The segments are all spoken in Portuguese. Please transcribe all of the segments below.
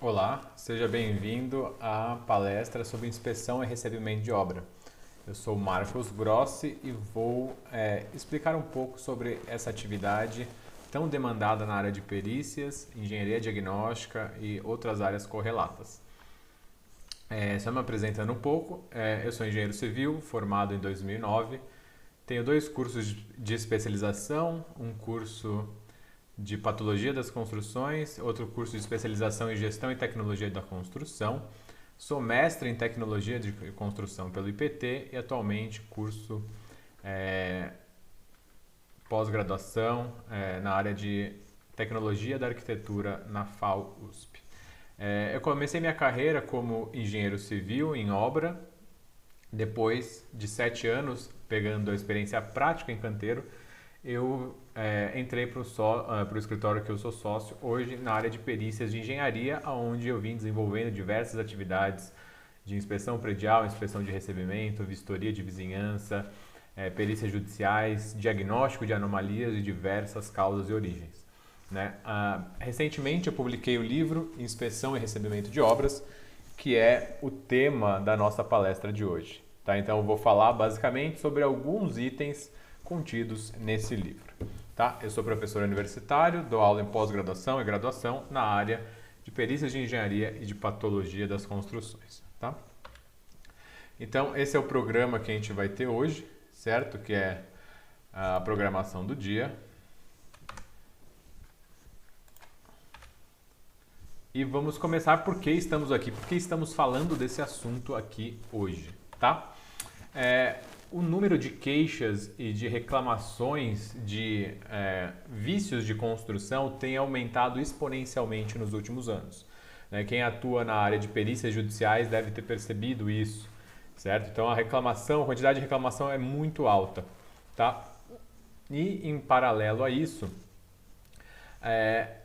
Olá, seja bem-vindo à palestra sobre inspeção e recebimento de obra. Eu sou Marcos Grossi e vou explicar um pouco sobre essa atividade tão demandada na área de perícias, engenharia diagnóstica e outras áreas correlatas. Só me apresentando um pouco, eu sou engenheiro civil, formado em 2009, tenho 2 cursos de especialização, um curso de Patologia das Construções, outro curso de especialização em Gestão e Tecnologia da Construção. Sou mestre em Tecnologia de Construção pelo IPT e atualmente curso pós-graduação na área de Tecnologia da Arquitetura na FAU-USP. Eu comecei minha carreira como engenheiro civil em obra, depois de 7 anos pegando a experiência prática em canteiro, eu entrei para o escritório que eu sou sócio hoje na área de perícias de engenharia, onde eu vim desenvolvendo diversas atividades de inspeção predial, inspeção de recebimento, vistoria de vizinhança, perícias judiciais, diagnóstico de anomalias de diversas causas e origens. Né? Recentemente eu publiquei o livro Inspeção e Recebimento de Obras, que é o tema da nossa palestra de hoje. Tá? Então eu vou falar basicamente sobre alguns itens contidos nesse livro. Tá? Eu sou professor universitário, dou aula em pós-graduação e graduação na área de perícias de engenharia e de patologia das construções. Tá? Então, esse é o programa que a gente vai ter hoje, certo? Que é a programação do dia. E vamos começar por que estamos aqui, por que estamos falando desse assunto aqui hoje, tá? O número de queixas e de reclamações de vícios de construção tem aumentado exponencialmente nos últimos anos. Quem atua na área de perícias judiciais deve ter percebido isso, certo? Então a quantidade de reclamação é muito alta, tá? E em paralelo a isso,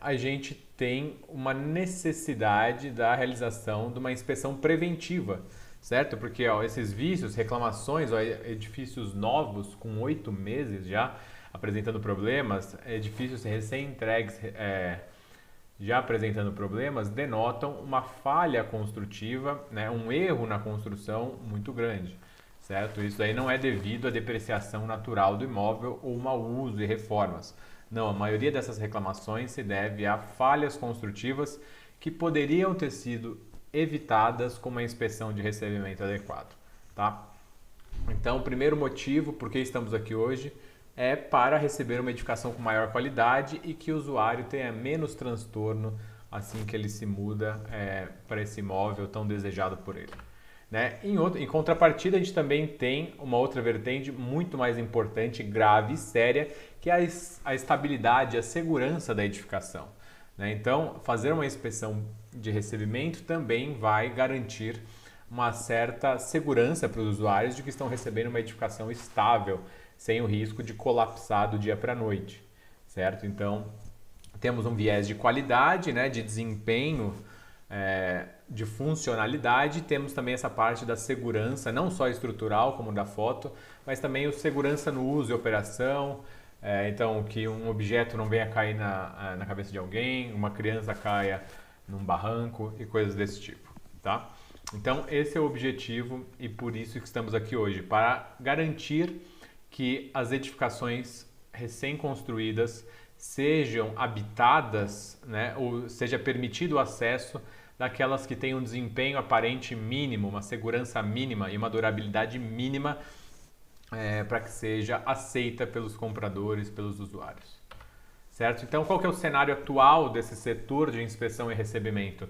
a gente tem uma necessidade da realização de uma inspeção preventiva, certo? Porque esses vícios, reclamações, edifícios novos com 8 meses já apresentando problemas, edifícios recém-entregues já apresentando problemas, denotam uma falha construtiva, né? Um erro na construção muito grande, certo? Isso aí não é devido à depreciação natural do imóvel ou mau uso e reformas. Não, a maioria dessas reclamações se deve a falhas construtivas que poderiam ter sido evitadas com uma inspeção de recebimento adequado, tá? Então, o primeiro motivo por que estamos aqui hoje é para receber uma edificação com maior qualidade e que o usuário tenha menos transtorno assim que ele se muda para esse imóvel tão desejado por ele. Né? Em contrapartida, a gente também tem uma outra vertente muito mais importante, grave e séria, que é a estabilidade, a segurança da edificação. Né? Então, fazer uma inspeção de recebimento também vai garantir uma certa segurança para os usuários de que estão recebendo uma edificação estável, sem o risco de colapsar do dia para a noite, certo? Então, temos um viés de qualidade, né, de desempenho, de funcionalidade, temos também essa parte da segurança, não só estrutural como da foto, mas também a segurança no uso e operação, então que um objeto não venha cair na cabeça de alguém, uma criança caia num barranco e coisas desse tipo, tá? Então esse é o objetivo e por isso que estamos aqui hoje, para garantir que as edificações recém-construídas sejam habitadas, né, ou seja permitido o acesso daquelas que têm um desempenho aparente mínimo, uma segurança mínima e uma durabilidade mínima para que seja aceita pelos compradores, pelos usuários. Certo? Então, qual que é o cenário atual desse setor de inspeção e recebimento?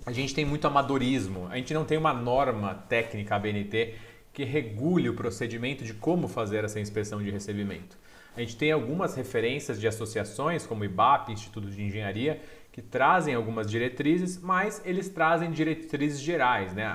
A gente tem muito amadorismo, a gente não tem uma norma técnica ABNT que regule o procedimento de como fazer essa inspeção de recebimento. A gente tem algumas referências de associações, como o IBAP, Instituto de Engenharia, que trazem algumas diretrizes, mas eles trazem diretrizes gerais, né?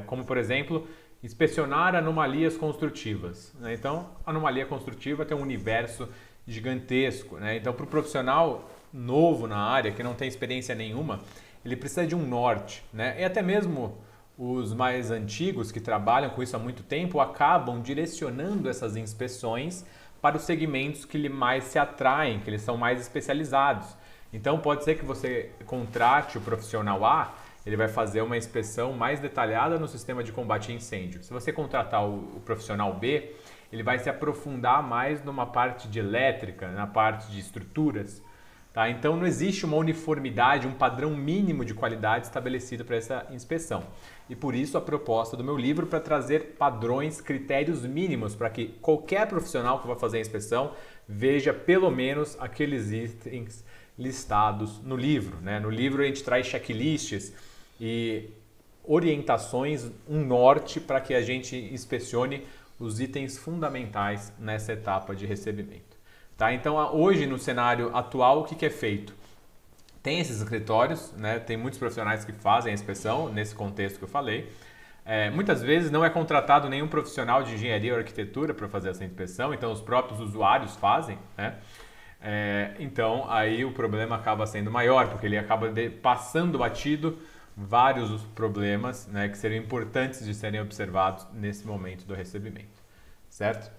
Como, por exemplo, inspecionar anomalias construtivas. Né? Então, anomalia construtiva tem um universo gigantesco. Né? Então, para o profissional novo na área, que não tem experiência nenhuma, ele precisa de um norte. Né? E até mesmo os mais antigos, que trabalham com isso há muito tempo, acabam direcionando essas inspeções para os segmentos que lhe mais se atraem, que eles são mais especializados. Então pode ser que você contrate o profissional A, ele vai fazer uma inspeção mais detalhada no sistema de combate a incêndio. Se você contratar o profissional B, ele vai se aprofundar mais numa parte de elétrica, na parte de estruturas. Tá? Então não existe uma uniformidade, um padrão mínimo de qualidade estabelecido para essa inspeção. E por isso a proposta do meu livro para trazer padrões, critérios mínimos para que qualquer profissional que vai fazer a inspeção veja pelo menos aqueles itens listados no livro. Né? No livro a gente traz checklists e orientações, um norte para que a gente inspecione os itens fundamentais nessa etapa de recebimento. Tá? Então, hoje, no cenário atual, o que é feito? Tem esses escritórios, né? Tem muitos profissionais que fazem a inspeção, nesse contexto que eu falei. Muitas vezes não é contratado nenhum profissional de engenharia ou arquitetura para fazer essa inspeção, então os próprios usuários fazem. Né? Então, aí o problema acaba sendo maior, porque ele acaba passando batido vários problemas, né, que seriam importantes de serem observados nesse momento do recebimento, certo?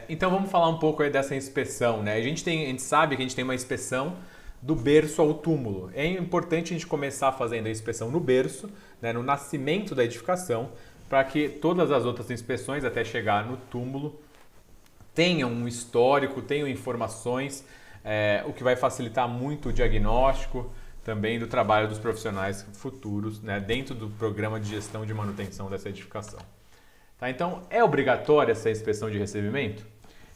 Então vamos falar um pouco aí dessa inspeção, né? A gente sabe que a gente tem uma inspeção do berço ao túmulo. É importante a gente começar fazendo a inspeção no berço, né, no nascimento da edificação, para que todas as outras inspeções até chegar no túmulo tenham um histórico, tenham informações, o que vai facilitar muito o diagnóstico também do trabalho dos profissionais futuros, né, dentro do programa de gestão de manutenção dessa edificação. Tá? Então, é obrigatória essa inspeção de recebimento?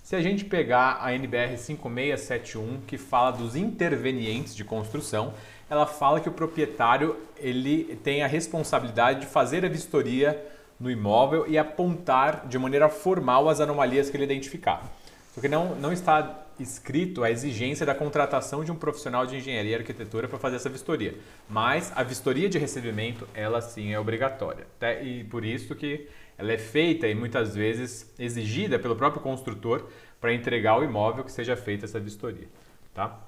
Se a gente pegar a NBR 5671, que fala dos intervenientes de construção, ela fala que o proprietário ele tem a responsabilidade de fazer a vistoria no imóvel e apontar de maneira formal as anomalias que ele identificar. Porque não está escrito a exigência da contratação de um profissional de engenharia e arquitetura para fazer essa vistoria. Mas a vistoria de recebimento, ela sim é obrigatória. E por isso que ela é feita e muitas vezes exigida pelo próprio construtor para entregar o imóvel que seja feita essa vistoria. Tá?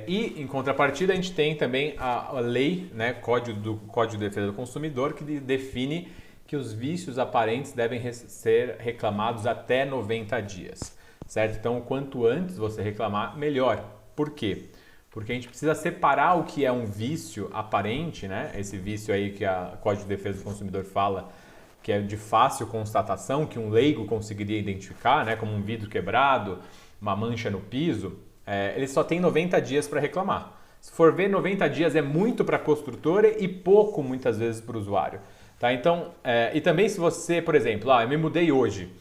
E em contrapartida a gente tem também a lei, né, Código de Defesa do Consumidor, que define que os vícios aparentes devem ser reclamados até 90 dias. Certo? Então, quanto antes você reclamar, melhor. Por quê? Porque a gente precisa separar o que é um vício aparente, né? Esse vício aí que a Código de Defesa do Consumidor fala, que é de fácil constatação, que um leigo conseguiria identificar, né? Como um vidro quebrado, uma mancha no piso, ele só tem 90 dias para reclamar. Se for ver, 90 dias é muito para a construtora e pouco, muitas vezes, para o usuário. Tá? Então, e também se você, por exemplo, eu me mudei hoje,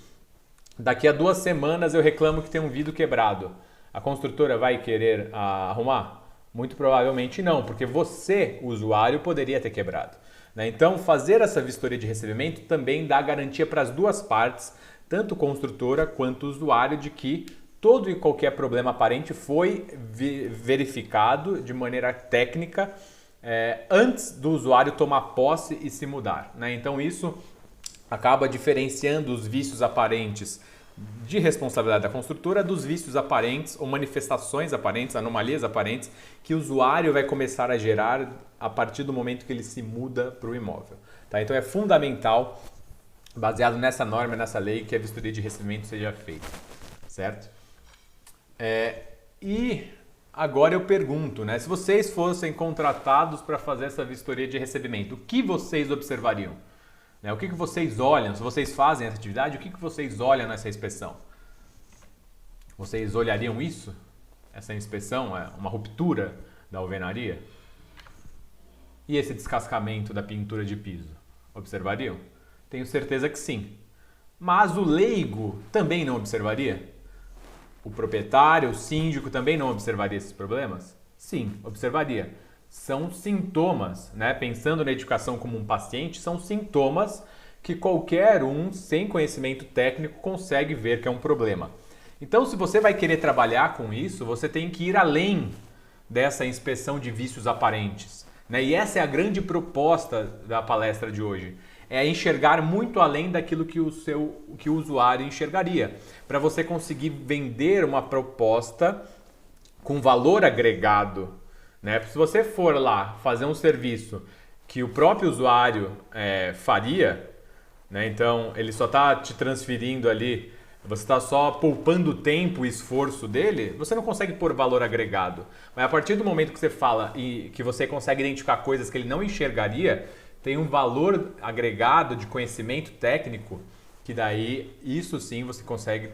daqui a 2 semanas eu reclamo que tem um vidro quebrado. A construtora vai querer arrumar? Muito provavelmente não, porque você, usuário, poderia ter quebrado. Né? Então, fazer essa vistoria de recebimento também dá garantia para as duas partes, tanto construtora quanto usuário, de que todo e qualquer problema aparente foi verificado de maneira técnica antes do usuário tomar posse e se mudar. Né? Então, isso acaba diferenciando os vícios aparentes de responsabilidade da construtora dos vícios aparentes ou manifestações aparentes, anomalias aparentes que o usuário vai começar a gerar a partir do momento que ele se muda para o imóvel. Tá? Então é fundamental, baseado nessa norma, nessa lei, que a vistoria de recebimento seja feita. Certo? E agora eu pergunto, né, se vocês fossem contratados para fazer essa vistoria de recebimento, o que vocês observariam? O que vocês olham? Se vocês fazem essa atividade, o que vocês olham nessa inspeção? Vocês olhariam isso? Essa inspeção é uma ruptura da alvenaria? E esse descascamento da pintura de piso? Observariam? Tenho certeza que sim. Mas o leigo também não observaria? O proprietário, o síndico também não observaria esses problemas? Sim, observaria. São sintomas, né? Pensando na educação como um paciente, são sintomas que qualquer um sem conhecimento técnico consegue ver que é um problema. Então, se você vai querer trabalhar com isso, você tem que ir além dessa inspeção de vícios aparentes. Né? E essa é a grande proposta da palestra de hoje. É enxergar muito além daquilo que o usuário enxergaria. Para você conseguir vender uma proposta com valor agregado. Né? Se você for lá fazer um serviço que o próprio usuário faria, né? Então ele só está te transferindo ali você está só poupando tempo e esforço dele, você não consegue pôr valor agregado. Mas a partir do momento que você fala e que você consegue identificar coisas que ele não enxergaria, tem um valor agregado de conhecimento técnico, que daí, isso sim, você consegue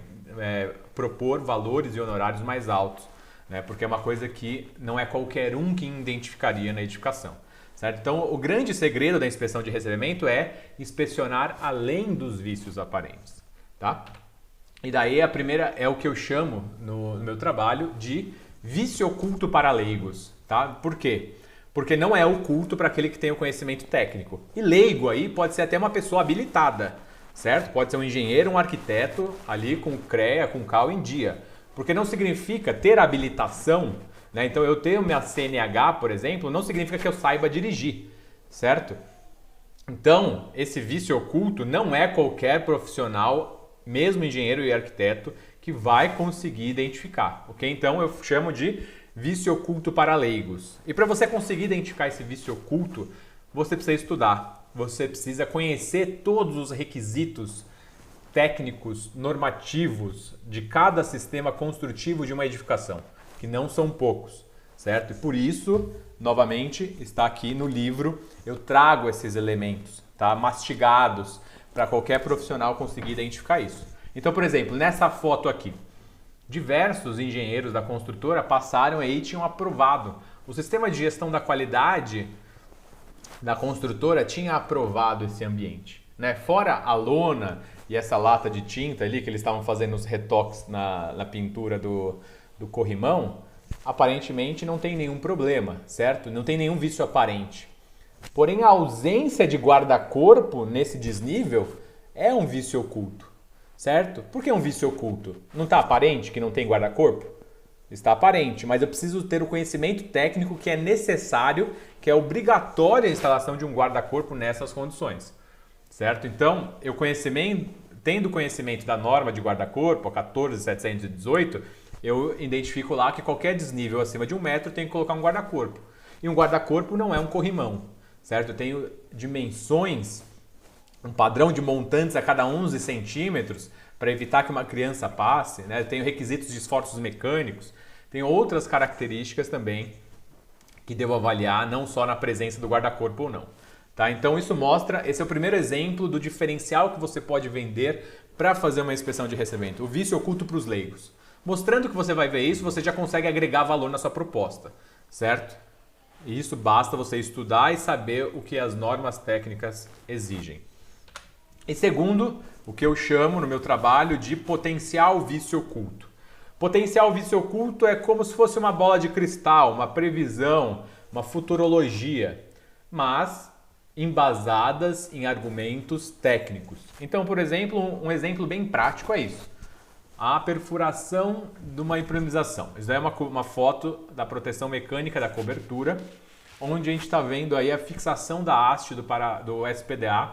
propor valores e honorários mais altos, né? Porque é uma coisa que não é qualquer um que identificaria na edificação. Certo? Então, o grande segredo da inspeção de recebimento é inspecionar além dos vícios aparentes. Tá? E daí a primeira é o que eu chamo no meu trabalho de vício oculto para leigos. Tá? Por quê? Porque não é oculto para aquele que tem o conhecimento técnico. E leigo aí pode ser até uma pessoa habilitada, certo? Pode ser um engenheiro, um arquiteto ali com o CREA, com o CAL em dia. Porque não significa ter habilitação, né? Então eu tenho minha CNH, por exemplo, não significa que eu saiba dirigir, certo? Então, esse vício oculto não é qualquer profissional, mesmo engenheiro e arquiteto, que vai conseguir identificar, ok? Então eu chamo de vício oculto para leigos. E para você conseguir identificar esse vício oculto, você precisa estudar, você precisa conhecer todos os requisitos técnicos, normativos de cada sistema construtivo de uma edificação, que não são poucos, certo? E por isso, novamente, está aqui no livro, eu trago esses elementos, tá? Mastigados, para qualquer profissional conseguir identificar isso. Então, por exemplo, nessa foto aqui, diversos engenheiros da construtora passaram aí e tinham aprovado. O sistema de gestão da qualidade da construtora tinha aprovado esse ambiente, né? Fora a lona e essa lata de tinta ali que eles estavam fazendo os retoques na pintura do corrimão, aparentemente não tem nenhum problema, certo? Não tem nenhum vício aparente. Porém, a ausência de guarda-corpo nesse desnível é um vício oculto, certo? Por que um vício oculto? Não está aparente que não tem guarda-corpo? Está aparente, mas eu preciso ter o conhecimento técnico que é necessário, que é obrigatória a instalação de um guarda-corpo nessas condições. Certo? Então, tendo conhecimento da norma de guarda-corpo, a 14.718, eu identifico lá que qualquer desnível acima de 1 metro tem que colocar um guarda-corpo. E um guarda-corpo não é um corrimão, certo? Eu tenho dimensões, um padrão de montantes a cada 11 centímetros para evitar que uma criança passe, né? Eu tenho requisitos de esforços mecânicos, tenho outras características também que devo avaliar, não só na presença do guarda-corpo ou não. Tá? Então isso mostra, esse é o primeiro exemplo do diferencial que você pode vender para fazer uma inspeção de recebimento, o vício oculto para os leigos. Mostrando que você vai ver isso, você já consegue agregar valor na sua proposta, certo? E isso basta você estudar e saber o que as normas técnicas exigem. E segundo, o que eu chamo no meu trabalho de potencial vício oculto. Potencial vício oculto é como se fosse uma bola de cristal, uma previsão, uma futurologia, mas embasadas em argumentos técnicos. Então, por exemplo, um exemplo bem prático é isso. A perfuração de uma impermeabilização. Isso é uma foto da proteção mecânica da cobertura, onde a gente está vendo aí a fixação da haste do SPDA,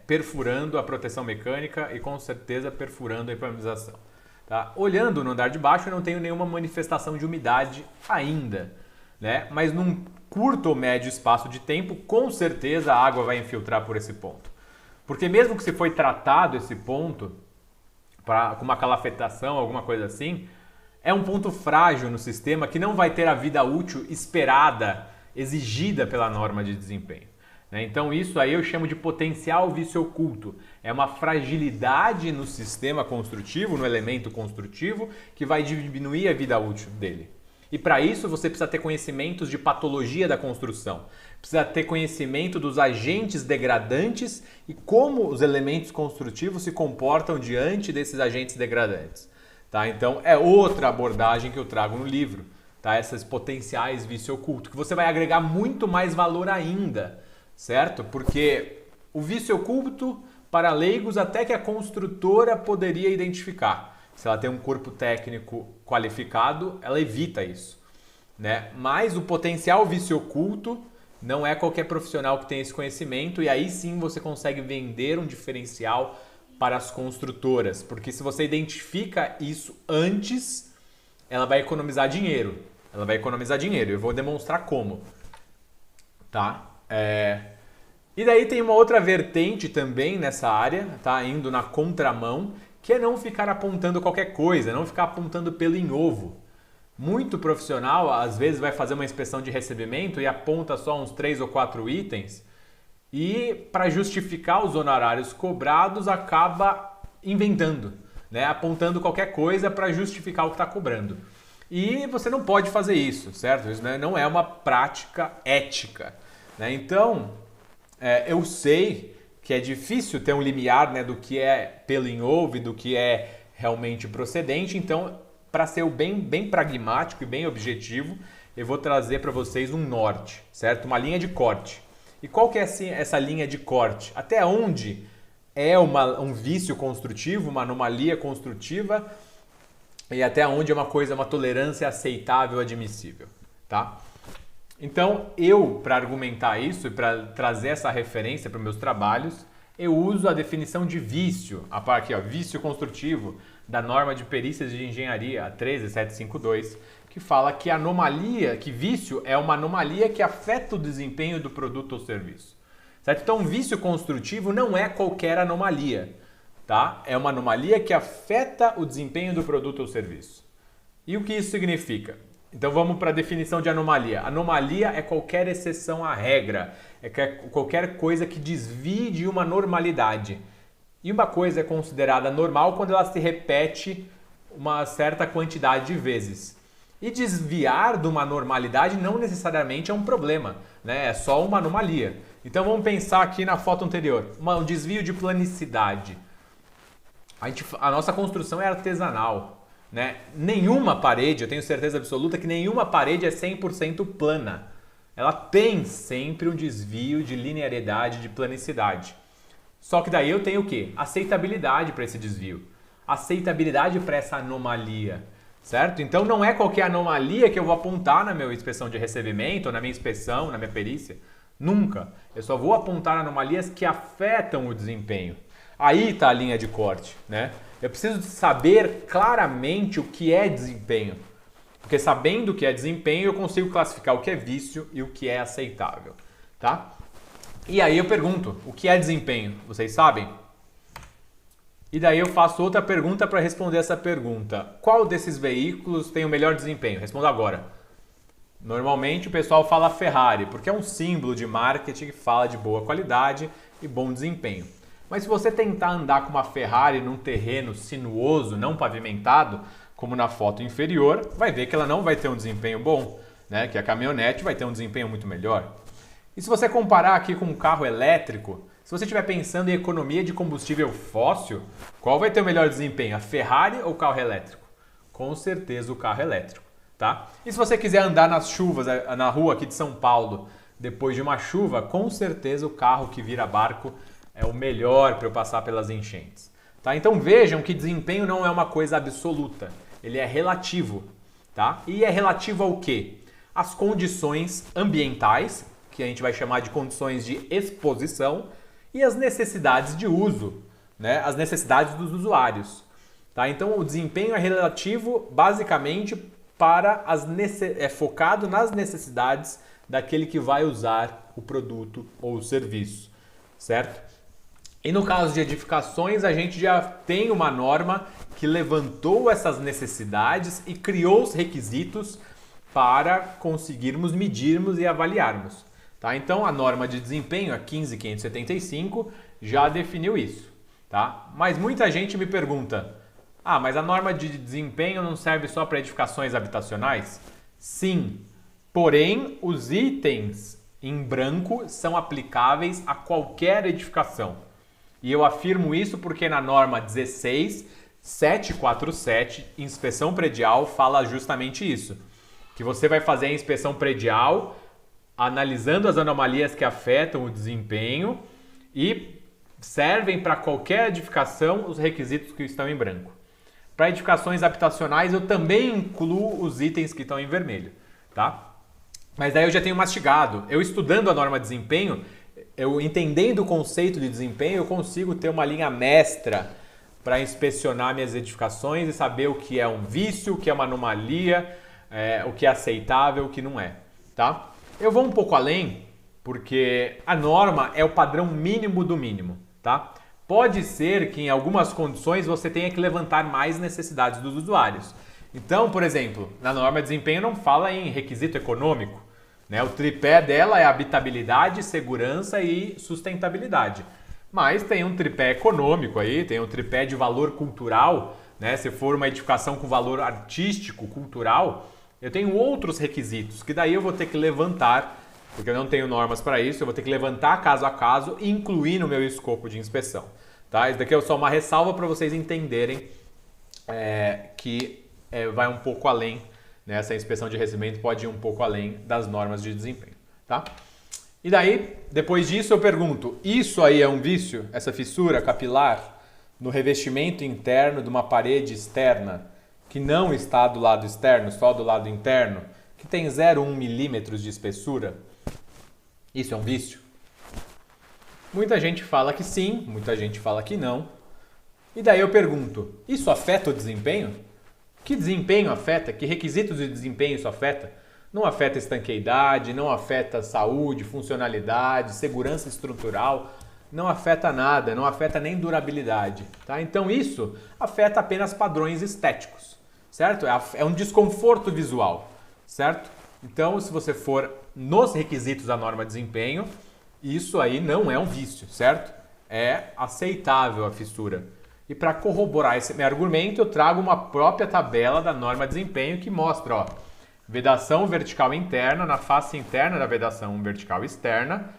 perfurando a proteção mecânica e com certeza perfurando a impermeabilização. Tá? Olhando no andar de baixo, eu não tenho nenhuma manifestação de umidade ainda, né? Mas num curto ou médio espaço de tempo, com certeza a água vai infiltrar por esse ponto. Porque mesmo que se foi tratado esse ponto com uma calafetação, alguma coisa assim, é um ponto frágil no sistema que não vai ter a vida útil esperada, exigida pela norma de desempenho. Então isso aí eu chamo de potencial vício oculto. É uma fragilidade no sistema construtivo, no elemento construtivo, que vai diminuir a vida útil dele. E para isso você precisa ter conhecimentos de patologia da construção. Precisa ter conhecimento dos agentes degradantes e como os elementos construtivos se comportam diante desses agentes degradantes. Tá? Então é outra abordagem que eu trago no livro. Tá? Essas potenciais vício oculto, que você vai agregar muito mais valor ainda. Certo? Porque o vício oculto para leigos até que a construtora poderia identificar. Se ela tem um corpo técnico qualificado, ela evita isso, né? Mas o potencial vício oculto não é qualquer profissional que tem esse conhecimento e aí sim você consegue vender um diferencial para as construtoras, porque se você identifica isso antes, ela vai economizar dinheiro. Ela vai economizar dinheiro. Eu vou demonstrar como, tá? E daí tem uma outra vertente também nessa área, tá? Indo na contramão, que é não ficar apontando qualquer coisa, não ficar apontando pelo em ovo. Muito profissional, às vezes, vai fazer uma inspeção de recebimento e aponta só uns 3 ou 4 itens e, para justificar os honorários cobrados, acaba inventando, né? Apontando qualquer coisa para justificar o que está cobrando. E você não pode fazer isso, certo? Isso não é uma prática ética, né? Então, eu sei que é difícil ter um limiar, né, do que é pelo em ovo e do que é realmente procedente. Então, para ser bem pragmático e bem objetivo, eu vou trazer para vocês um norte, certo? Uma linha de corte. E qual que é essa linha de corte? Até onde é um vício construtivo, uma anomalia construtiva, e até onde é uma tolerância aceitável, admissível, tá? Então, para argumentar isso e para trazer essa referência para os meus trabalhos, eu uso a definição de vício, aqui, ó, vício construtivo da norma de perícias de engenharia, a 13752, que fala que vício é uma anomalia que afeta o desempenho do produto ou serviço. Certo? Então, vício construtivo não é qualquer anomalia, tá? É uma anomalia que afeta o desempenho do produto ou serviço. E o que isso significa? Então vamos para a definição de anomalia. Anomalia é qualquer exceção à regra, é qualquer coisa que desvie de uma normalidade. E uma coisa é considerada normal quando ela se repete uma certa quantidade de vezes. E desviar de uma normalidade não necessariamente é um problema, né? É só uma anomalia. Então vamos pensar aqui na foto anterior, um desvio de planicidade. A nossa construção é artesanal. Né? Nenhuma parede, eu tenho certeza absoluta que nenhuma parede é 100% plana. Ela tem sempre um desvio de linearidade, de planicidade. Só que daí eu tenho o quê? Aceitabilidade para esse desvio. Aceitabilidade para essa anomalia. Certo? Então não é qualquer anomalia que eu vou apontar na minha inspeção de recebimento, ou na minha inspeção, na minha perícia. Nunca. Eu só vou apontar anomalias que afetam o desempenho. Aí está a linha de corte, né? Eu preciso saber claramente o que é desempenho. Porque sabendo o que é desempenho, eu consigo classificar o que é vício e o que é aceitável, tá? E aí eu pergunto, o que é desempenho? Vocês sabem? E daí eu faço outra pergunta para responder essa pergunta. Qual desses veículos tem o melhor desempenho? Responda agora. Normalmente o pessoal fala Ferrari, porque é um símbolo de marketing que fala de boa qualidade e bom desempenho. Mas se você tentar andar com uma Ferrari num terreno sinuoso, não pavimentado, como na foto inferior, vai ver que ela não vai ter um desempenho bom, né? Que a caminhonete vai ter um desempenho muito melhor. E se você comparar aqui com um carro elétrico, se você estiver pensando em economia de combustível fóssil, qual vai ter o melhor desempenho, a Ferrari ou o carro elétrico? Com certeza o carro elétrico, tá? E se você quiser andar nas chuvas, na rua aqui de São Paulo, depois de uma chuva, com certeza o carro que vira barco é o melhor para eu passar pelas enchentes. Tá? Então vejam que desempenho não é uma coisa absoluta, ele é relativo. Tá? E é relativo ao quê? As condições ambientais, que a gente vai chamar de condições de exposição, e as necessidades de uso, né? As necessidades dos usuários. Tá? Então o desempenho é relativo basicamente para é focado nas necessidades daquele que vai usar o produto ou o serviço. Certo? E no caso de edificações, a gente já tem uma norma que levantou essas necessidades e criou os requisitos para conseguirmos medirmos e avaliarmos. Tá? Então, a norma de desempenho, a 15575, já definiu isso. Tá? Mas muita gente me pergunta, mas a norma de desempenho não serve só para edificações habitacionais? Sim, porém, os itens em branco são aplicáveis a qualquer edificação. E eu afirmo isso porque na norma 16747, inspeção predial, fala justamente isso. Que você vai fazer a inspeção predial analisando as anomalias que afetam o desempenho e servem para qualquer edificação os requisitos que estão em branco. Para edificações habitacionais eu também incluo os itens que estão em vermelho, tá? Mas daí eu já tenho mastigado. Eu estudando a norma de desempenho, eu entendendo o conceito de desempenho, eu consigo ter uma linha mestra para inspecionar minhas edificações e saber o que é um vício, o que é uma anomalia, o que é aceitável, o que não é. Tá? Eu vou um pouco além, porque a norma é o padrão mínimo do mínimo. Tá? pode ser que em algumas condições você tenha que levantar mais necessidades dos usuários. Então, por exemplo, na norma de desempenho não fala em requisito econômico, né? O tripé dela é habitabilidade, segurança e sustentabilidade. Mas tem um tripé econômico aí, tem um tripé de valor cultural, né? Se for uma edificação com valor artístico, cultural, eu tenho outros requisitos que daí eu vou ter que levantar, porque eu não tenho normas para isso, eu vou ter que levantar caso a caso e incluir no meu escopo de inspeção. Tá? Isso daqui é só uma ressalva para vocês entenderem que vai um pouco além, né? Essa inspeção de recebimento pode ir um pouco além das normas de desempenho. Tá? E daí, depois disso eu pergunto, isso aí é um vício? Essa fissura capilar no revestimento interno de uma parede externa que não está do lado externo, só do lado interno, que tem 0,1 milímetros de espessura? Isso é um vício? Muita gente fala que sim, muita gente fala que não. E daí eu pergunto, isso afeta o desempenho? Que desempenho afeta? Que requisitos de desempenho isso afeta? Não afeta estanqueidade, não afeta saúde, funcionalidade, segurança estrutural, não afeta nada, não afeta nem durabilidade. Tá? Então isso afeta apenas padrões estéticos, certo? É um desconforto visual, certo? Então se você for nos requisitos da norma de desempenho, isso aí não é um vício, certo? É aceitável a fissura. E para corroborar esse meu argumento, eu trago uma própria tabela da norma de desempenho que mostra, ó, vedação vertical interna, na face interna da vedação vertical externa,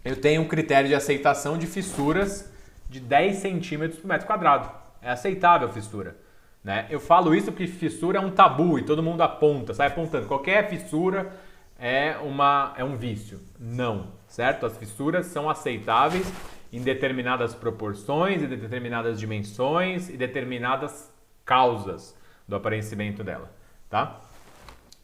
eu tenho um critério de aceitação de fissuras de 10 centímetros por metro quadrado. É aceitável a fissura. Né? Eu falo isso porque fissura é um tabu e todo mundo aponta, sai apontando. Qualquer fissura é um vício. Não, certo? As fissuras são aceitáveis em determinadas proporções, em determinadas dimensões e determinadas causas do aparecimento dela. Tá?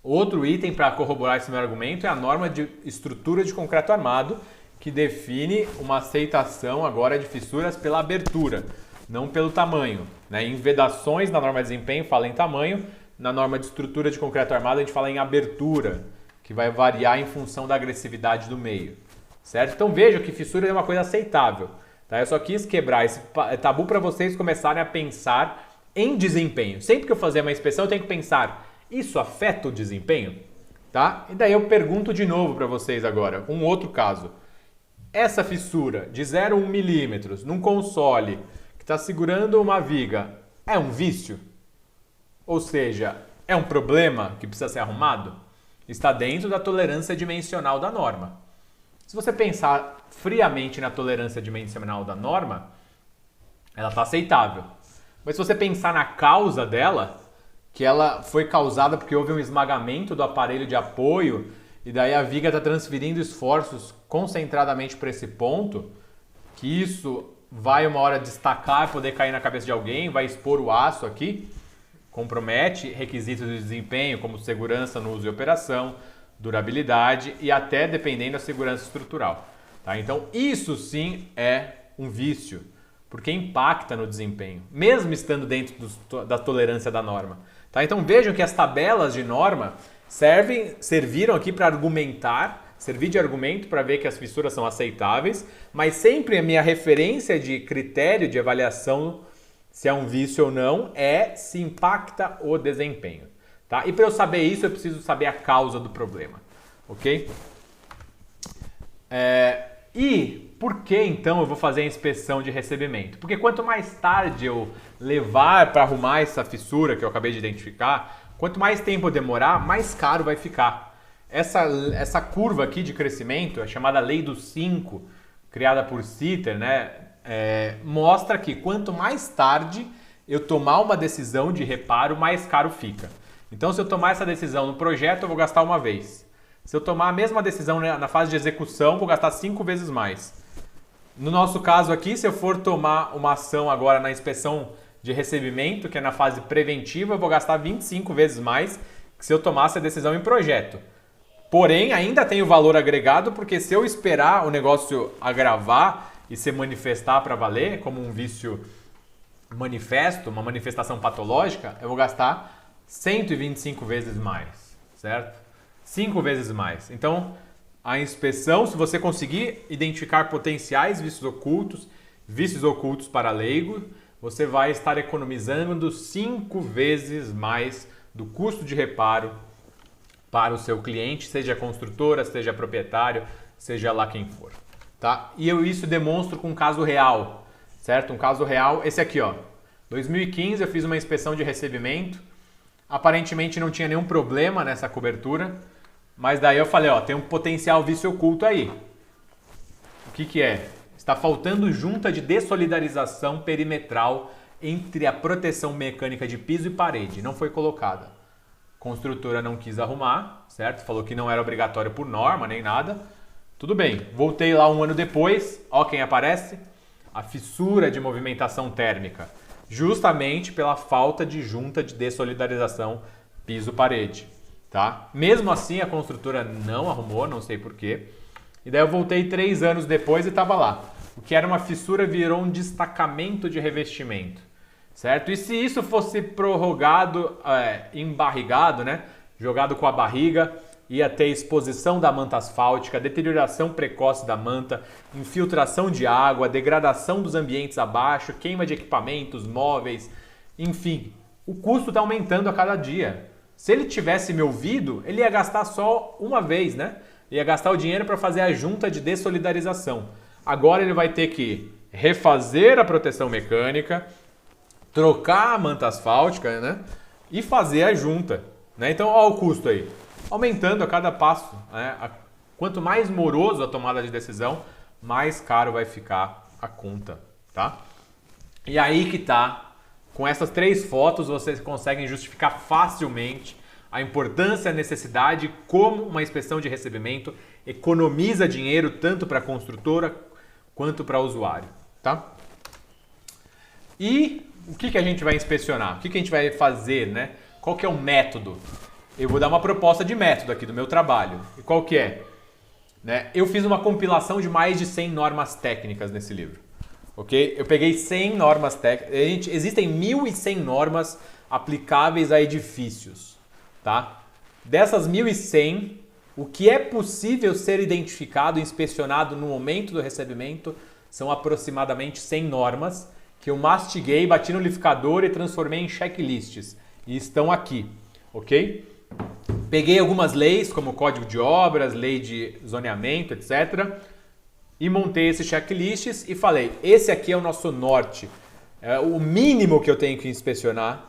Outro item para corroborar esse meu argumento é a norma de estrutura de concreto armado, que define uma aceitação agora de fissuras pela abertura, não pelo tamanho. Né? Em vedações, na norma de desempenho, fala em tamanho, na norma de estrutura de concreto armado, a gente fala em abertura, que vai variar em função da agressividade do meio. Certo? Então veja que fissura é uma coisa aceitável. Tá? Eu só quis quebrar esse tabu para vocês começarem a pensar em desempenho. Sempre que eu fazer uma inspeção, eu tenho que pensar, isso afeta o desempenho? Tá? E daí eu pergunto de novo para vocês agora, um outro caso. Essa fissura de 0,1 milímetros num console que está segurando uma viga é um vício? Ou seja, é um problema que precisa ser arrumado? Está dentro da tolerância dimensional da norma. Se você pensar friamente na tolerância dimensional da norma, ela está aceitável. Mas se você pensar na causa dela, que ela foi causada porque houve um esmagamento do aparelho de apoio e daí a viga está transferindo esforços concentradamente para esse ponto, que isso vai uma hora destacar, poder cair na cabeça de alguém, vai expor o aço aqui, compromete requisitos de desempenho como segurança no uso e operação, durabilidade e até dependendo da segurança estrutural. Tá? Então isso sim é um vício, porque impacta no desempenho, mesmo estando dentro da tolerância da norma. Tá? Então vejam que as tabelas de norma serviram aqui para argumentar, servir de argumento para ver que as fissuras são aceitáveis, mas sempre a minha referência de critério de avaliação se é um vício ou não é se impacta o desempenho. Tá? E para eu saber isso, eu preciso saber a causa do problema. Ok? E por que então eu vou fazer a inspeção de recebimento? Porque quanto mais tarde eu levar para arrumar essa fissura que eu acabei de identificar, quanto mais tempo eu demorar, mais caro vai ficar. Essa curva aqui de crescimento, é chamada Lei dos 5, criada por Sitter, né? Mostra que quanto mais tarde eu tomar uma decisão de reparo, mais caro fica. Então, se eu tomar essa decisão no projeto, eu vou gastar uma vez. Se eu tomar a mesma decisão na fase de execução, vou gastar 5 vezes mais. No nosso caso aqui, se eu for tomar uma ação agora na inspeção de recebimento, que é na fase preventiva, eu vou gastar 25 vezes mais que se eu tomasse a decisão em projeto. Porém, ainda tem o valor agregado, porque se eu esperar o negócio agravar e se manifestar para valer, como um vício manifesto, uma manifestação patológica, eu vou gastar 125 vezes mais, certo? 5 vezes mais. Então, a inspeção, se você conseguir identificar potenciais vícios ocultos, vícios ocultos para leigo, você vai estar economizando 5 vezes mais do custo de reparo para o seu cliente, seja construtora, seja proprietário, seja lá quem for, tá? E eu isso demonstro com um caso real, certo? Um caso real, esse aqui, ó. 2015 eu fiz uma inspeção de recebimento, aparentemente não tinha nenhum problema nessa cobertura, mas daí eu falei, ó, tem um potencial vício oculto aí. O que que é? Está faltando junta de dessolidarização perimetral entre a proteção mecânica de piso e parede. Não foi colocada. A construtora não quis arrumar, certo? Falou que não era obrigatório por norma, nem nada. Tudo bem. Voltei lá um ano depois. Ó quem aparece. A fissura de movimentação térmica. Justamente pela falta de junta de dessolidarização piso-parede. Tá? Mesmo assim, a construtora não arrumou, não sei porquê. E daí eu voltei 3 anos depois e estava lá. O que era uma fissura virou um destacamento de revestimento, certo? E se isso fosse prorrogado, embarrigado, né? Jogado com a barriga, ia ter exposição da manta asfáltica, deterioração precoce da manta, infiltração de água, degradação dos ambientes abaixo, queima de equipamentos, móveis, enfim. O custo está aumentando a cada dia. Se ele tivesse me ouvido, ele ia gastar só uma vez, né? Ia gastar o dinheiro para fazer a junta de dessolidarização. Agora ele vai ter que refazer a proteção mecânica, trocar a manta asfáltica, né? E fazer a junta, né? Então, olha o custo aí. Aumentando a cada passo, né? Quanto mais moroso a tomada de decisão, mais caro vai ficar a conta, tá? E aí que tá. Com essas 3 fotos, vocês conseguem justificar facilmente a importância e a necessidade como uma inspeção de recebimento economiza dinheiro tanto para a construtora quanto para o usuário, tá? E o que a gente vai inspecionar? O que a gente vai fazer, né? Qual que é o método? Eu vou dar uma proposta de método aqui do meu trabalho. E qual que é? Né? Eu fiz uma compilação de mais de 100 normas técnicas nesse livro, ok? Eu peguei 100 normas técnicas. Existem 1.100 normas aplicáveis a edifícios. Tá? Dessas 1.100, o que é possível ser identificado e inspecionado no momento do recebimento são aproximadamente 100 normas que eu mastiguei, bati no liquidificador e transformei em checklists. E estão aqui, ok? Peguei algumas leis, como o Código de Obras, Lei de Zoneamento, etc. E montei esses checklists e falei, esse aqui é o nosso norte. É o mínimo que eu tenho que inspecionar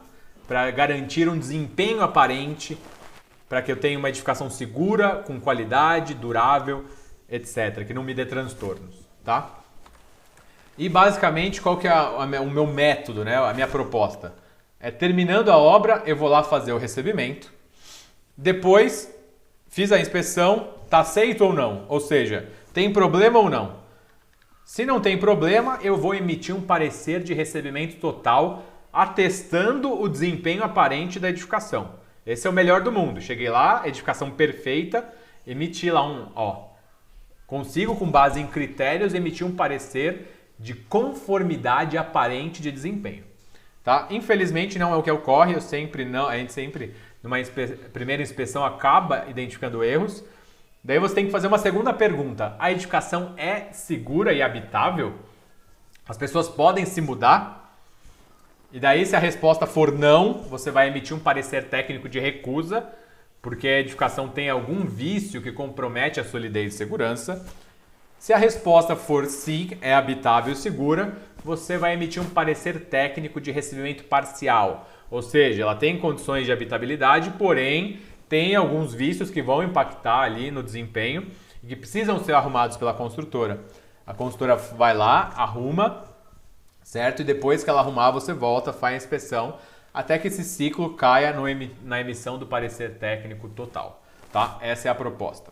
para garantir um desempenho aparente, para que eu tenha uma edificação segura, com qualidade, durável, etc., que não me dê transtornos, tá? E basicamente, qual que é o meu método, né? A minha proposta? Terminando a obra, eu vou lá fazer o recebimento, depois fiz a inspeção, tá aceito ou não? Ou seja, tem problema ou não? Se não tem problema, eu vou emitir um parecer de recebimento total atestando o desempenho aparente da edificação. Esse é o melhor do mundo. Cheguei lá, edificação perfeita, emiti lá consigo, com base em critérios, emitir um parecer de conformidade aparente de desempenho. Tá? Infelizmente não é o que ocorre, a gente sempre, numa primeira inspeção, acaba identificando erros. Daí você tem que fazer uma segunda pergunta. A edificação é segura e habitável? As pessoas podem se mudar? E daí, se a resposta for não, você vai emitir um parecer técnico de recusa, porque a edificação tem algum vício que compromete a solidez e segurança. Se a resposta for sim, é habitável e segura, você vai emitir um parecer técnico de recebimento parcial. Ou seja, ela tem condições de habitabilidade, porém tem alguns vícios que vão impactar ali no desempenho e que precisam ser arrumados pela construtora. A construtora vai lá, arruma, certo? E depois que ela arrumar, você volta, faz a inspeção, até que esse ciclo caia na emissão do parecer técnico total, tá? Essa é a proposta.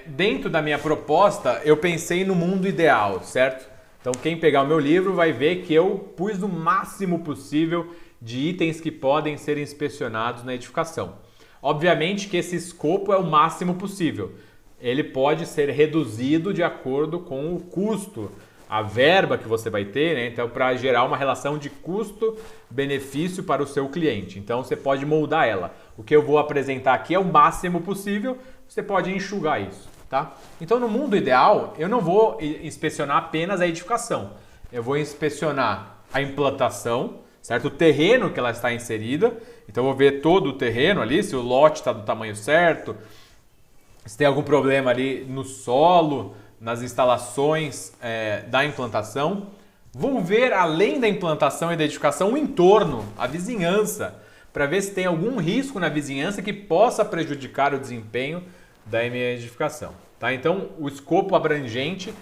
Dentro da minha proposta, eu pensei no mundo ideal, certo? Então, quem pegar o meu livro vai ver que eu pus o máximo possível de itens que podem ser inspecionados na edificação. Obviamente que esse escopo é o máximo possível. Ele pode ser reduzido de acordo com o custo, a verba que você vai ter, né? Então, para gerar uma relação de custo-benefício para o seu cliente. Então, você pode moldar ela. O que eu vou apresentar aqui é o máximo possível, você pode enxugar isso, Tá? Então, no mundo ideal, eu não vou inspecionar apenas a edificação. Eu vou inspecionar a implantação, certo? O terreno que ela está inserida. Então, eu vou ver todo o terreno ali, se o lote está do tamanho certo, se tem algum problema ali no solo, nas instalações da implantação. Vou ver, além da implantação e da edificação, o entorno, a vizinhança, para ver se tem algum risco na vizinhança que possa prejudicar o desempenho da minha edificação. Tá? Então, o escopo abrangente,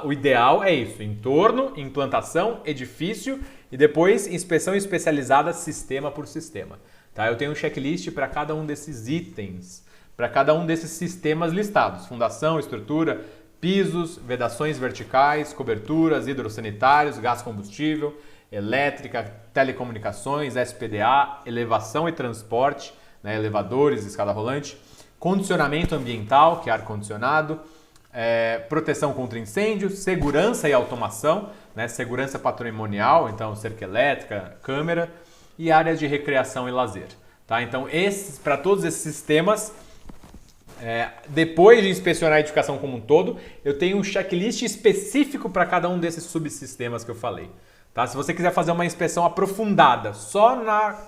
o ideal é isso: entorno, implantação, edifício e depois inspeção especializada sistema por sistema. Tá? Eu tenho um checklist para cada um desses itens, para cada um desses sistemas listados: fundação, estrutura, pisos, vedações verticais, coberturas, hidrossanitários, gás combustível, elétrica, telecomunicações, SPDA, elevação e transporte, né, elevadores, escada rolante, condicionamento ambiental, que é ar-condicionado, proteção contra incêndios, segurança e automação, né, segurança patrimonial, então cerca elétrica, câmera, e áreas de recreação e lazer. Tá? Então, para todos esses sistemas, depois de inspecionar a edificação como um todo, eu tenho um checklist específico para cada um desses subsistemas que eu falei. Tá? Se você quiser fazer uma inspeção aprofundada só na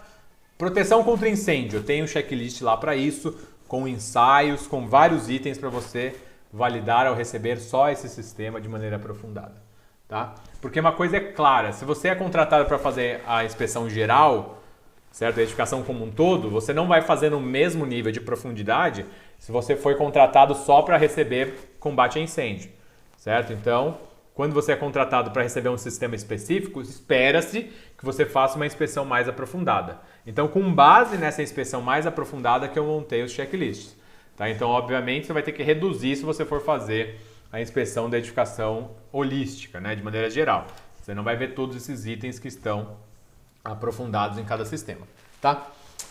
proteção contra incêndio, eu tenho um checklist lá para isso, com ensaios, com vários itens para você validar ao receber só esse sistema de maneira aprofundada. Tá? Porque uma coisa é clara: se você é contratado para fazer a inspeção geral, certo? A edificação como um todo, você não vai fazer no mesmo nível de profundidade se você foi contratado só para receber combate a incêndio, certo? Então, quando você é contratado para receber um sistema específico, espera-se que você faça uma inspeção mais aprofundada. Então, com base nessa inspeção mais aprofundada que eu montei os checklists. Tá? Então, obviamente, você vai ter que reduzir se você for fazer a inspeção da edificação holística, né? De maneira geral. Você não vai ver todos esses itens que estão aprofundados em cada sistema. Tá?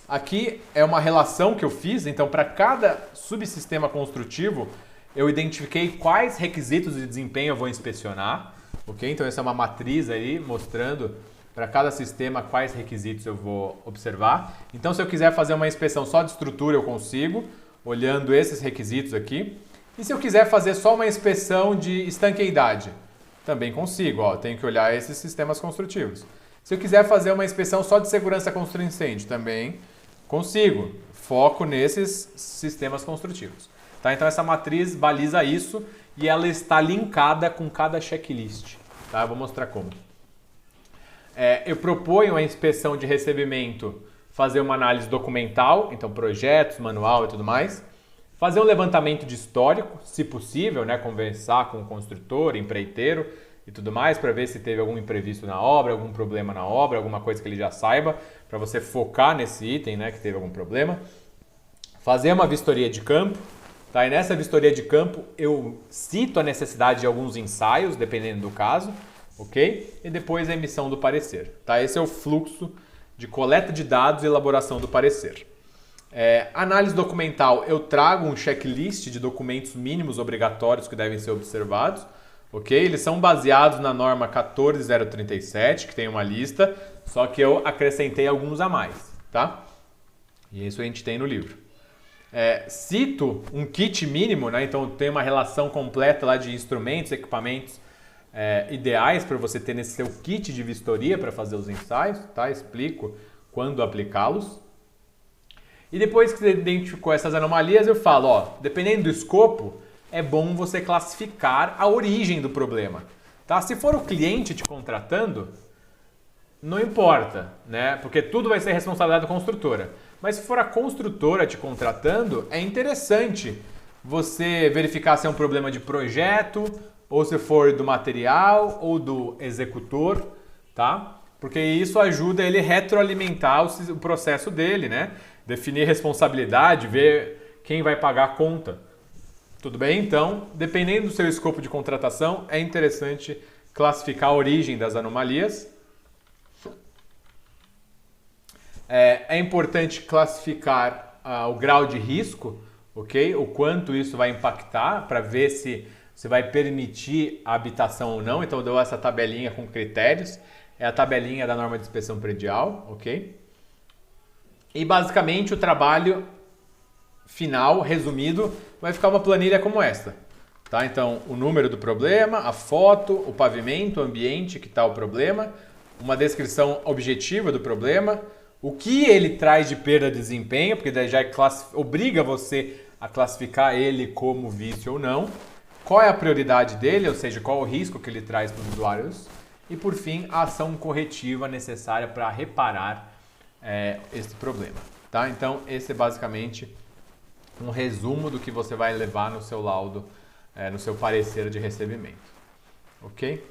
Aqui é uma relação que eu fiz. Então, para cada subsistema construtivo, eu identifiquei quais requisitos de desempenho eu vou inspecionar. Okay? Então, essa é uma matriz aí mostrando para cada sistema quais requisitos eu vou observar. Então, se eu quiser fazer uma inspeção só de estrutura, eu consigo, olhando esses requisitos aqui. E se eu quiser fazer só uma inspeção de estanqueidade, também consigo. Ó, tenho que olhar esses sistemas construtivos. Se eu quiser fazer uma inspeção só de segurança contra incêndio, também consigo. Foco nesses sistemas construtivos. Tá? Então, essa matriz baliza isso e ela está linkada com cada checklist. Tá? Eu vou mostrar como. Eu proponho a inspeção de recebimento, fazer uma análise documental, então projetos, manual e tudo mais. Fazer um levantamento de histórico, se possível, né? Conversar com o construtor, empreiteiro e tudo mais, para ver se teve algum imprevisto na obra, algum problema na obra, alguma coisa que ele já saiba, para você focar nesse item, né, que teve algum problema. Fazer uma vistoria de campo. Tá? E nessa vistoria de campo eu cito a necessidade de alguns ensaios, dependendo do caso, ok? E depois a emissão do parecer. Tá? Esse é o fluxo de coleta de dados e elaboração do parecer. Análise documental, eu trago um checklist de documentos mínimos obrigatórios que devem ser observados, ok? Eles são baseados na norma 14037, que tem uma lista, só que eu acrescentei alguns a mais, tá? E isso a gente tem no livro. Cito um kit mínimo, né? Então tem uma relação completa lá de instrumentos, equipamentos ideais para você ter nesse seu kit de vistoria para fazer os ensaios, tá? Explico quando aplicá-los. E depois que você identificou essas anomalias, eu falo, ó, dependendo do escopo, é bom você classificar a origem do problema. Tá? Se for o cliente te contratando, não importa, né? Porque tudo vai ser responsabilidade da construtora. Mas se for a construtora te contratando, é interessante você verificar se é um problema de projeto, ou se for do material, ou do executor, tá? Porque isso ajuda ele a retroalimentar o processo dele, né? Definir responsabilidade, ver quem vai pagar a conta. Tudo bem? Então, dependendo do seu escopo de contratação, é interessante classificar a origem das anomalias. É importante classificar o grau de risco, ok? O quanto isso vai impactar para ver se vai permitir a habitação ou não. Então, eu dou essa tabelinha com critérios. É a tabelinha da norma de inspeção predial, ok? E basicamente o trabalho final, resumido, vai ficar uma planilha como esta. Tá? Então, o número do problema, a foto, o pavimento, o ambiente que está o problema, uma descrição objetiva do problema, o que ele traz de perda de desempenho, porque daí já obriga você a classificar ele como vício ou não, qual é a prioridade dele, ou seja, qual é o risco que ele traz para os usuários, e por fim, a ação corretiva necessária para reparar esse problema. Tá? Então, esse é basicamente um resumo do que você vai levar no seu laudo, no seu parecer de recebimento. Ok?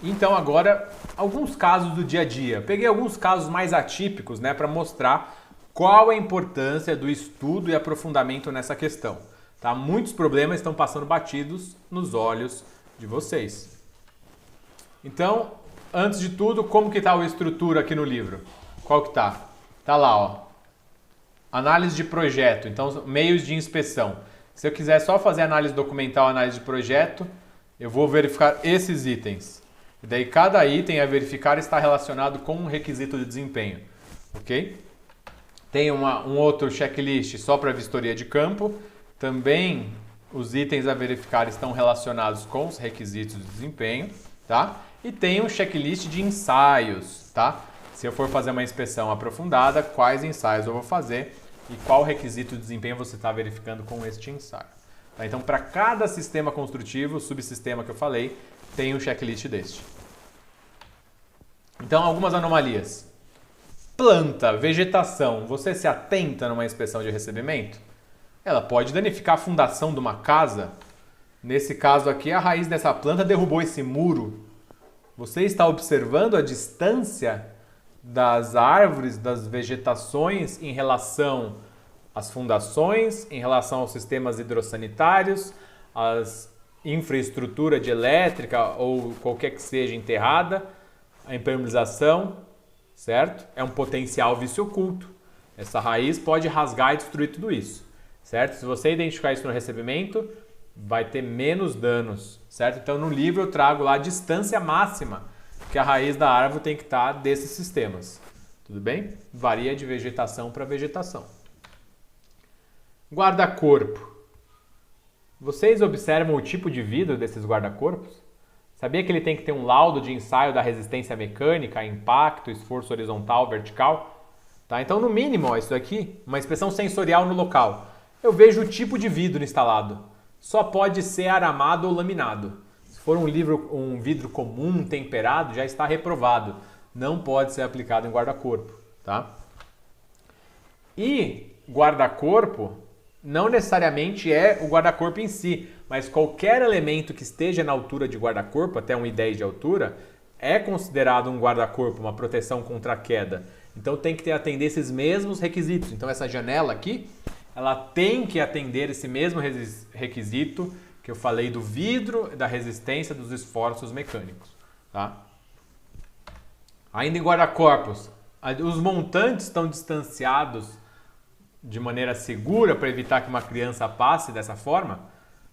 Então agora, alguns casos do dia a dia. Peguei alguns casos mais atípicos, né, para mostrar qual a importância do estudo e aprofundamento nessa questão. Tá? Muitos problemas estão passando batidos nos olhos de vocês. Então, antes de tudo, como que está a estrutura aqui no livro? Qual que está? Está lá, ó. Análise de projeto, então meios de inspeção. Se eu quiser só fazer análise documental, análise de projeto, eu vou verificar esses itens. E daí cada item a verificar está relacionado com um requisito de desempenho. Ok? Tem um outro checklist só para vistoria de campo. Também os itens a verificar estão relacionados com os requisitos de desempenho. Tá? E tem um checklist de ensaios. Tá? Se eu for fazer uma inspeção aprofundada, quais ensaios eu vou fazer e qual requisito de desempenho você está verificando com este ensaio. Tá? Então, para cada sistema construtivo, subsistema que eu falei, tem um checklist deste. Então, algumas anomalias. Planta, vegetação, você se atenta numa inspeção de recebimento? Ela pode danificar a fundação de uma casa. Nesse caso aqui, a raiz dessa planta derrubou esse muro. Você está observando a distância das árvores, das vegetações em relação às fundações, em relação aos sistemas hidrossanitários, às infraestrutura de elétrica ou qualquer que seja enterrada, a impermeabilização, certo? É um potencial vício oculto. Essa raiz pode rasgar e destruir tudo isso, certo? Se você identificar isso no recebimento, vai ter menos danos, certo? Então no livro eu trago lá a distância máxima que a raiz da árvore tem que estar desses sistemas. Tudo bem? Varia de vegetação para vegetação. Guarda-corpo. Vocês observam o tipo de vidro desses guarda-corpos? Sabia que ele tem que ter um laudo de ensaio da resistência mecânica, impacto, esforço horizontal, vertical? Tá? Então, no mínimo, ó, isso aqui, uma inspeção sensorial no local. Eu vejo o tipo de vidro instalado. Só pode ser aramado ou laminado. Se for um vidro comum, temperado, já está reprovado. Não pode ser aplicado em guarda-corpo. Tá? E guarda-corpo não necessariamente é o guarda-corpo em si, mas qualquer elemento que esteja na altura de guarda-corpo, até 1,10 de altura, é considerado um guarda-corpo, uma proteção contra a queda. Então tem que atender esses mesmos requisitos. Então essa janela aqui, ela tem que atender esse mesmo requisito que eu falei do vidro e da resistência dos esforços mecânicos. Tá? Ainda em guarda-corpos, os montantes estão distanciados de maneira segura para evitar que uma criança passe dessa forma.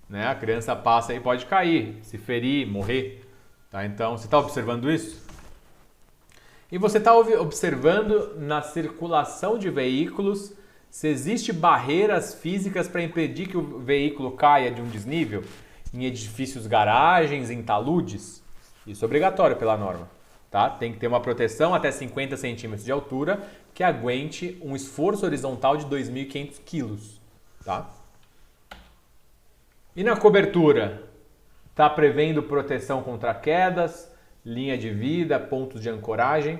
Né? A criança passa e pode cair, se ferir, morrer. Tá? Então, você está observando isso? E você está observando na circulação de veículos se existe barreiras físicas para impedir que o veículo caia de um desnível em edifícios, garagens, em taludes. Isso é obrigatório pela norma. Tá? Tem que ter uma proteção até 50 centímetros de altura que aguente um esforço horizontal de 2.500 quilos. Tá? E na cobertura? Está prevendo proteção contra quedas, linha de vida, pontos de ancoragem.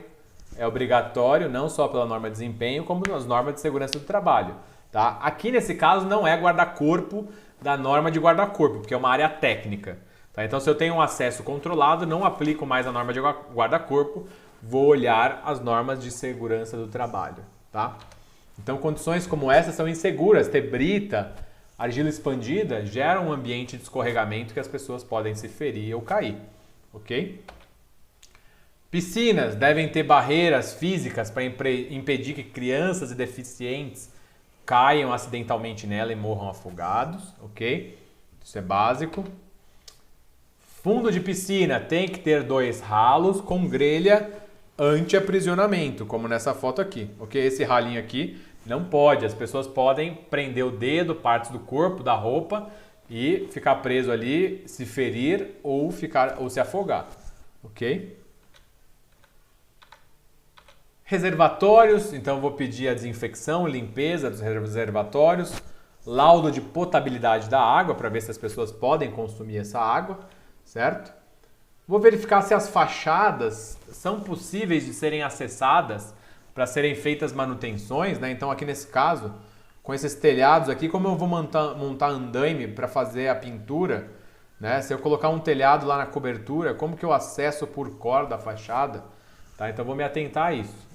É obrigatório, não só pela norma de desempenho, como nas normas de segurança do trabalho. Tá? Aqui nesse caso não é guarda-corpo da norma de guarda-corpo, porque é uma área técnica. Tá? Então se eu tenho um acesso controlado, não aplico mais a norma de guarda-corpo, vou olhar as normas de segurança do trabalho. Tá? Então condições como essas são inseguras, ter brita, argila expandida, gera um ambiente de escorregamento que as pessoas podem se ferir ou cair. Ok? Piscinas devem ter barreiras físicas para impedir que crianças e deficientes caiam acidentalmente nela e morram afogados, ok? Isso é básico. Fundo de piscina tem que ter 2 ralos com grelha anti-aprisionamento, como nessa foto aqui, ok? Esse ralinho aqui Não pode, as pessoas podem prender o dedo, partes do corpo, da roupa e ficar preso ali, se ferir ou se afogar, ok? Reservatórios, então eu vou pedir a desinfecção, limpeza dos reservatórios, laudo de potabilidade da água para ver se as pessoas podem consumir essa água, certo? Vou verificar se as fachadas são possíveis de serem acessadas para serem feitas manutenções, né? Então aqui nesse caso, com esses telhados aqui, como eu vou montar andaime para fazer a pintura, né? Se eu colocar um telhado lá na cobertura, como que eu acesso por corda a fachada? Tá? Então vou me atentar a isso.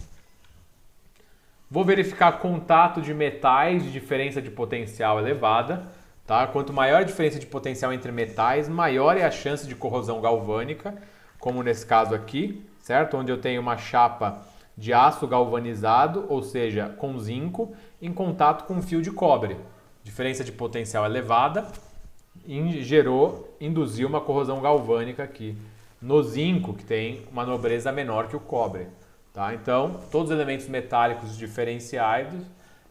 Vou verificar contato de metais de diferença de potencial elevada. Tá? Quanto maior a diferença de potencial entre metais, maior é a chance de corrosão galvânica, como nesse caso aqui, certo? Onde eu tenho uma chapa de aço galvanizado, ou seja, com zinco, em contato com um fio de cobre. Diferença de potencial elevada induziu uma corrosão galvânica aqui no zinco, que tem uma nobreza menor que o cobre. Tá? Então, todos os elementos metálicos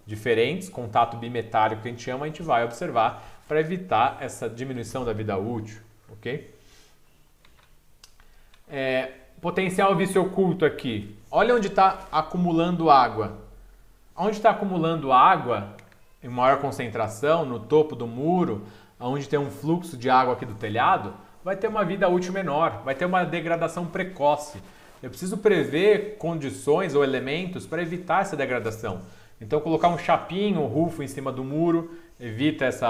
diferentes, contato bimetálico que a gente chama, a gente vai observar para evitar essa diminuição da vida útil, ok? Potencial vício oculto aqui. Olha onde está acumulando água. Onde está acumulando água em maior concentração, no topo do muro, onde tem um fluxo de água aqui do telhado, vai ter uma vida útil menor, vai ter uma degradação precoce. Eu preciso prever condições ou elementos para evitar essa degradação. Então, colocar um chapinho, um rufo em cima do muro, evita essa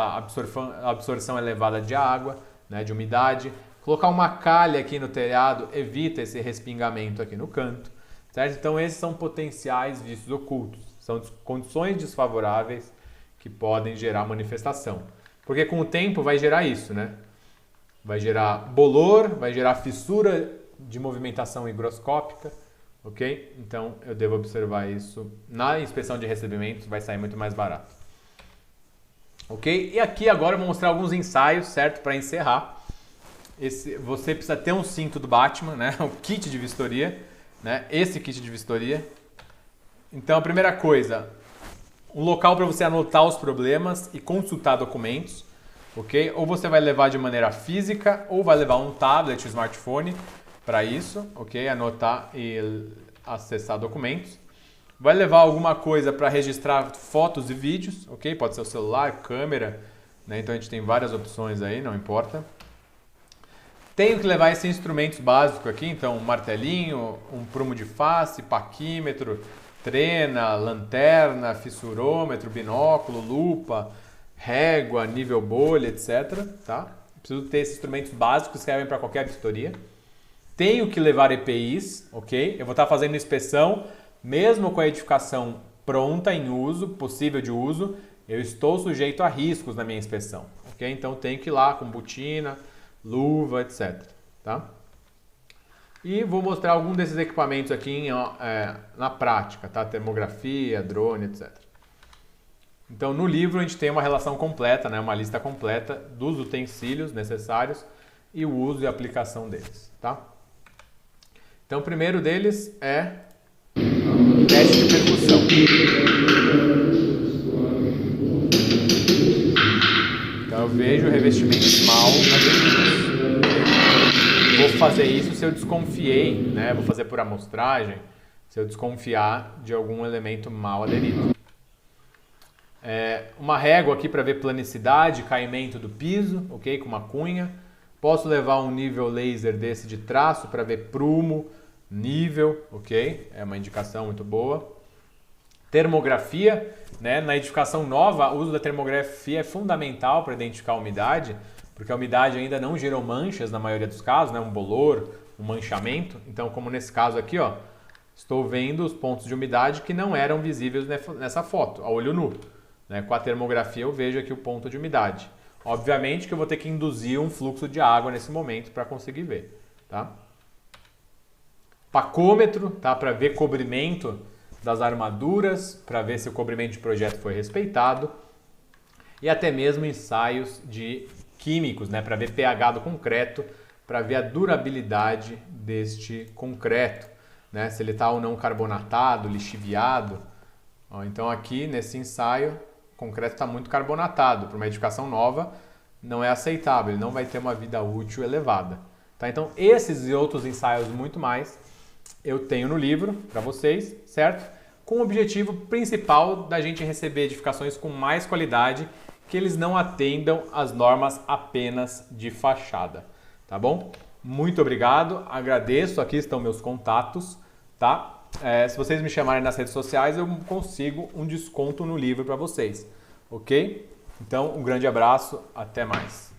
absorção elevada de água, né, de umidade. Colocar uma calha aqui no telhado, evita esse respingamento aqui no canto. Certo? Então, esses são potenciais vícios ocultos. São condições desfavoráveis que podem gerar manifestação. Porque com o tempo vai gerar isso, né? Vai gerar bolor, vai gerar fissura de movimentação higroscópica, ok? Então eu devo observar isso na inspeção de recebimentos, vai sair muito mais barato. Ok? E aqui agora eu vou mostrar alguns ensaios, certo? Para encerrar. Você precisa ter um cinto do Batman, né? O kit de vistoria, né? Esse kit de vistoria. Então a primeira coisa, um local para você anotar os problemas e consultar documentos, ok? Ou você vai levar de maneira física ou vai levar um tablet, um smartphone para isso, ok? Anotar e acessar documentos. Vai levar alguma coisa para registrar fotos e vídeos, ok? Pode ser o celular, câmera, né? Então a gente tem várias opções aí, não importa. Tenho que levar esses instrumentos básicos aqui, então um martelinho, um prumo de face, paquímetro, trena, lanterna, fissurômetro, binóculo, lupa, régua, nível bolha, etc. Tá? Preciso ter esses instrumentos básicos que servem para qualquer vistoria. Tenho que levar EPIs, ok? Eu vou estar fazendo inspeção, mesmo com a edificação pronta em uso, possível de uso, eu estou sujeito a riscos na minha inspeção, ok? Então tenho que ir lá com botina, luva, etc. Tá? E vou mostrar algum desses equipamentos aqui na prática, tá? Termografia, drone, etc. Então no livro a gente tem uma relação completa, né? Uma lista completa dos utensílios necessários e o uso e aplicação deles, tá? Então o primeiro deles é teste de percussão. Então eu vejo revestimentos mal aderidos. Vou fazer isso se eu desconfiei, né? Vou fazer por amostragem, se eu desconfiar de algum elemento mal aderido. Uma régua aqui para ver planicidade, caimento do piso, ok? Com uma cunha. Posso levar um nível laser desse de traço para ver prumo, nível, ok? É uma indicação muito boa. Termografia, né? Na edificação nova, o uso da termografia é fundamental para identificar a umidade, porque a umidade ainda não gerou manchas na maioria dos casos, né? Um bolor, um manchamento. Então, como nesse caso aqui, ó, estou vendo os pontos de umidade que não eram visíveis nessa foto, a olho nu. Né? Com a termografia eu vejo aqui o ponto de umidade. Obviamente que eu vou ter que induzir um fluxo de água nesse momento para conseguir ver. Tá? Pacômetro, tá? Para ver cobrimento das armaduras, para ver se o cobrimento de projeto foi respeitado. E até mesmo ensaios de químicos, né? Para ver pH do concreto, para ver a durabilidade deste concreto. Né? Se ele está ou não carbonatado, lixiviado. Ó, então aqui nesse ensaio, o concreto está muito carbonatado. Para uma edificação nova, não é aceitável, ele não vai ter uma vida útil elevada. Tá? Então esses e outros ensaios muito mais eu tenho no livro para vocês, certo? Com o objetivo principal da gente receber edificações com mais qualidade, que eles não atendam às normas apenas de fachada, tá bom? Muito obrigado, agradeço, aqui estão meus contatos, tá? Se vocês me chamarem nas redes sociais, eu consigo um desconto no livro para vocês, ok? Então, um grande abraço, até mais.